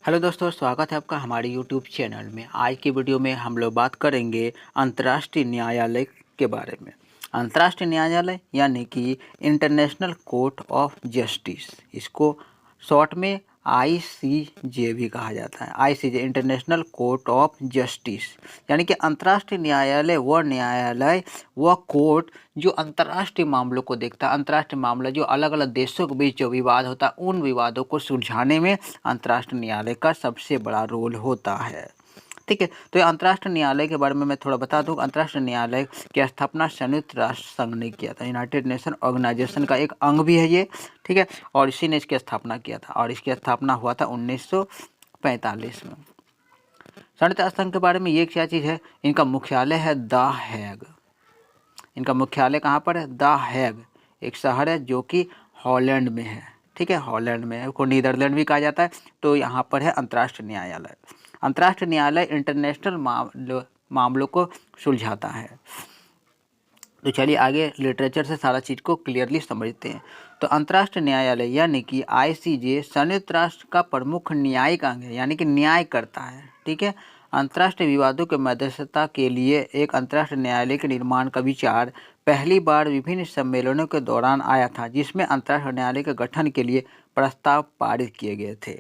Hello दोस्तों, स्वागत है आपका हमारे यूट्यूब चैनल में। आज की वीडियो में हम लोग बात करेंगे अंतर्राष्ट्रीय न्यायालय के बारे में। अंतर्राष्ट्रीय न्यायालय यानी कि इंटरनेशनल कोर्ट ऑफ जस्टिस, इसको शॉर्ट में आईसीजे भी कहा जाता है। ICJ international court of justice यानी कि अंतर्राष्ट्रीय न्यायालय, वह कोर्ट जो अंतर्राष्ट्रीय मामलों को देखता है। अंतर्राष्ट्रीय मामला जो अलग अलग देशों के बीच जो विवाद होता है, उन विवादों को सुलझाने में अंतर्राष्ट्रीय न्यायालय का सबसे बड़ा रोल होता है। ठीक है, तो ये अंतर्राष्ट्रीय न्यायालय के बारे में मैं थोड़ा बता दूं। अंतर्राष्ट्रीय न्यायालय की स्थापना संयुक्त राष्ट्र संघ ने किया था। यूनाइटेड नेशन ऑर्गेनाइजेशन का एक अंग भी है ये। ठीक है, और इसी ने इसकी स्थापना किया था और इसकी स्थापना हुआ था 1945 में। संयुक्त राष्ट्र संघ के बारे में ये क्या चीज़ है, इनका मुख्यालय है द हैग। इनका मुख्यालय कहाँ पर है? द हैग एक शहर है जो कि हॉलैंड में है। ठीक है, हॉलैंड में है, को नीदरलैंड भी कहा जाता है। तो यहाँ पर है अंतर्राष्ट्रीय न्यायालय। अंतर्राष्ट्रीय न्यायालय इंटरनेशनल मामलों को सुलझाता है। तो चलिए आगे लिटरेचर से सारा चीज़ को क्लियरली समझते हैं। तो अंतर्राष्ट्रीय न्यायालय यानी कि आईसीजे संयुक्त राष्ट्र का प्रमुख न्यायिक अंग है, यानी कि न्याय करता है। ठीक है, अंतर्राष्ट्रीय विवादों के मध्यस्थता के लिए एक अंतर्राष्ट्रीय न्यायालय के निर्माण का विचार पहली बार विभिन्न सम्मेलनों के दौरान आया था, जिसमें अंतर्राष्ट्रीय न्यायालय के गठन के लिए प्रस्ताव पारित किए गए थे।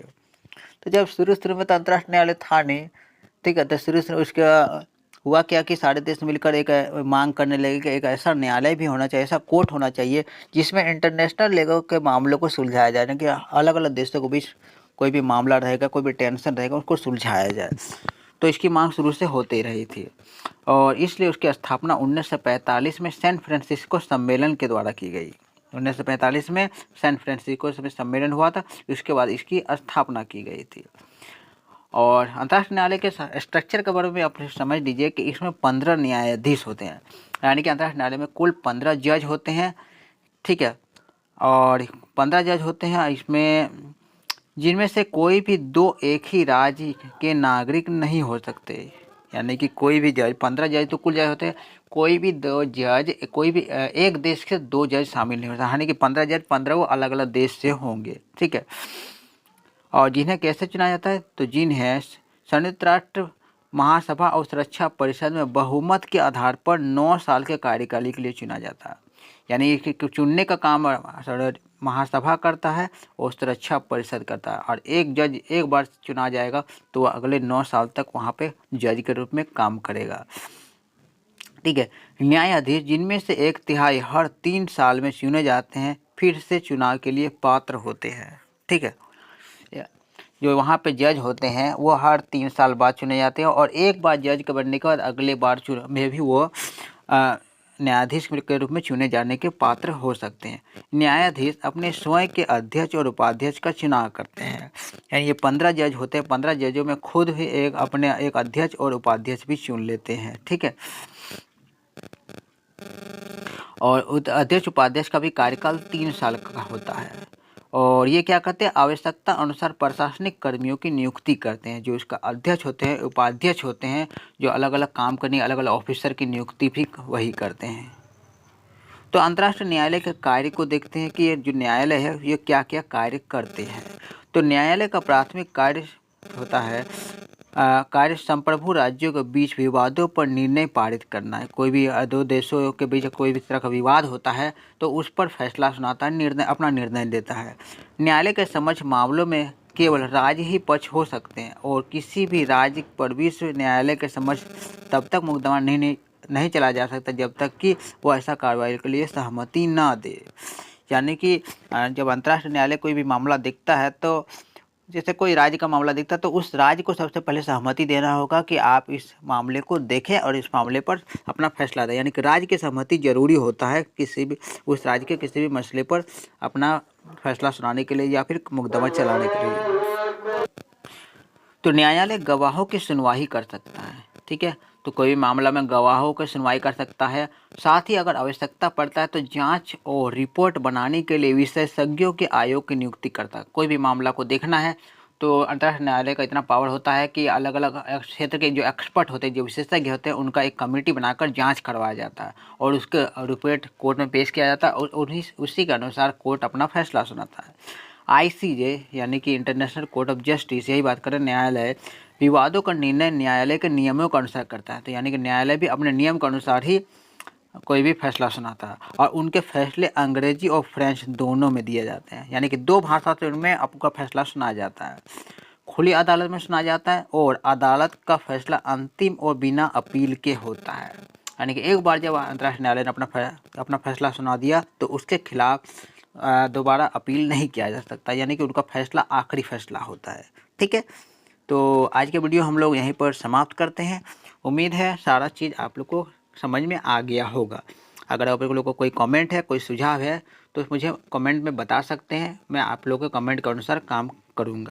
तो जब शुरू में तो अंतर्राष्ट्रीय न्यायालय था नहीं। ठीक है, तो शुरू उसका हुआ क्या कि सारे देश मिलकर एक मांग करने लगे कि एक ऐसा न्यायालय भी होना चाहिए, ऐसा कोर्ट होना चाहिए जिसमें इंटरनेशनल लेवल के मामलों को सुलझाया जाए, कि अलग अलग देशों के बीच कोई भी मामला रहेगा, कोई भी टेंशन रहेगा, उसको सुलझाया जाए। तो इसकी मांग शुरू से होती रही थी और इसलिए उसकी स्थापना 1945 में सैन फ्रांसिस्को सम्मेलन के द्वारा की गई। 1945 में सैन फ्रांसिस्को सम्मेलन हुआ था, उसके बाद इसकी स्थापना की गई थी। और अंतर्राष्ट्रीय न्यायालय के स्ट्रक्चर के बारे में आप समझ लीजिए कि इसमें 15 न्यायाधीश होते हैं, यानी कि अंतर्राष्ट्रीय न्यायालय में कुल 15 जज होते हैं। ठीक है, और 15 जज होते हैं इसमें, जिनमें से कोई भी दो एक ही राज्य के नागरिक नहीं हो सकते। यानी कि कोई भी जज, 15 जज तो कुल जज होते हैं, कोई भी दो जज, कोई भी एक देश के दो जज शामिल नहीं होता, यानी कि 15 जज 15 वो अलग अलग देश से होंगे। ठीक है, और जिन्हें कैसे चुना जाता है, तो जिन्हें संयुक्त राष्ट्र महासभा और सुरक्षा परिषद में बहुमत के आधार पर 9 साल के कार्यकाल के लिए चुना जाता है। यानी कि चुनने का काम महासभा करता है और सुरक्षा परिषद करता है, और एक जज एक बार चुना जाएगा तो वह अगले 9 साल तक वहाँ पे जज के रूप में काम करेगा। ठीक है, न्यायाधीश जिनमें से 1/3 हर 3 साल में चुने जाते हैं, फिर से चुनाव के लिए पात्र होते हैं। ठीक है, जो वहाँ पे जज होते हैं वो हर 3 साल बाद चुने जाते हैं, और एक बार जज के बनने के बाद अगले बार में भी वो न्यायाधीश के रूप में चुने जाने के पात्र हो सकते हैं। न्यायाधीश अपने स्वयं के अध्यक्ष और उपाध्यक्ष का चुनाव करते हैं। यानी ये 15 जज होते हैं, 15 जजों में खुद भी अपने एक अध्यक्ष और उपाध्यक्ष भी चुन लेते हैं। ठीक है, और अध्यक्ष उपाध्यक्ष का भी कार्यकाल 3 साल का होता है। और ये क्या करते हैं, आवश्यकता अनुसार प्रशासनिक कर्मियों की नियुक्ति करते हैं। जो इसका अध्यक्ष होते हैं, उपाध्यक्ष होते हैं, जो अलग अलग काम करने अलग अलग ऑफिसर की नियुक्ति भी वही करते हैं। तो अंतर्राष्ट्रीय न्यायालय के कार्य को देखते हैं कि ये जो न्यायालय है ये क्या क्या कार्य करते हैं। तो न्यायालय का प्राथमिक कार्य होता है कार्य संप्रभु राज्यों के बीच विवादों पर निर्णय पारित करना है। कोई भी दो देशों के बीच कोई भी तरह का विवाद होता है तो उस पर फैसला सुनाता है, अपना निर्णय देता है। न्यायालय के समक्ष मामलों में केवल राज्य ही पक्ष हो सकते हैं, और किसी भी राज्य पर विश्व न्यायालय के समक्ष तब तक मुकदमा नहीं चला जा सकता जब तक कि वो ऐसा कार्रवाई के लिए सहमति ना दे। यानी कि जब अंतर्राष्ट्रीय न्यायालय कोई भी मामला देखता है, तो जैसे कोई राज्य का मामला दिखता है तो उस राज्य को सबसे पहले सहमति देना होगा कि आप इस मामले को देखें और इस मामले पर अपना फैसला दें। यानी कि राज्य की सहमति जरूरी होता है किसी भी उस राज्य के किसी भी मसले पर अपना फैसला सुनाने के लिए या फिर मुकदमा चलाने के लिए। तो न्यायालय गवाहों की सुनवाई कर सकता है। ठीक है, तो कोई भी मामला में गवाहों की सुनवाई कर सकता है। साथ ही अगर आवश्यकता पड़ता है तो जांच और रिपोर्ट बनाने के लिए विशेषज्ञों के आयोग की नियुक्ति करता है। कोई भी मामला को देखना है तो अंतर्राष्ट्रीय न्यायालय का इतना पावर होता है कि अलग अलग क्षेत्र के जो एक्सपर्ट होते हैं, जो विशेषज्ञ होते हैं, उनका एक कमेटी बनाकर जांच करवाया जाता है और उसके रिपोर्ट कोर्ट में पेश किया जाता है और उसी के अनुसार कोर्ट अपना फैसला सुनाता है। आईसीजे यानी कि इंटरनेशनल कोर्ट ऑफ जस्टिस, यही बात करें न्यायालय, विवादों का निर्णय न्यायालय के नियमों के अनुसार करता है। तो यानी कि न्यायालय भी अपने नियम के अनुसार ही कोई भी फैसला सुनाता है और उनके फैसले अंग्रेजी और फ्रेंच दोनों में दिए जाते हैं, यानी कि 2 भाषा से उनमें आपका फैसला सुना जाता है। खुली अदालत में सुना जाता है और अदालत का फैसला अंतिम और बिना अपील के होता है। यानी कि एक बार जब अंतर्राष्ट्रीय न्यायालय ने अपना फैसला सुना दिया तो उसके खिलाफ दोबारा अपील नहीं किया जा सकता, यानी कि उनका फैसला आखिरी फैसला होता है। ठीक है, तो आज के वीडियो हम लोग यहीं पर समाप्त करते हैं। उम्मीद है सारा चीज़ आप लोग को समझ में आ गया होगा। अगर आप लोगों को कोई कमेंट है, कोई सुझाव है तो मुझे कमेंट में बता सकते हैं, मैं आप लोगों के कमेंट के अनुसार काम करूँगा।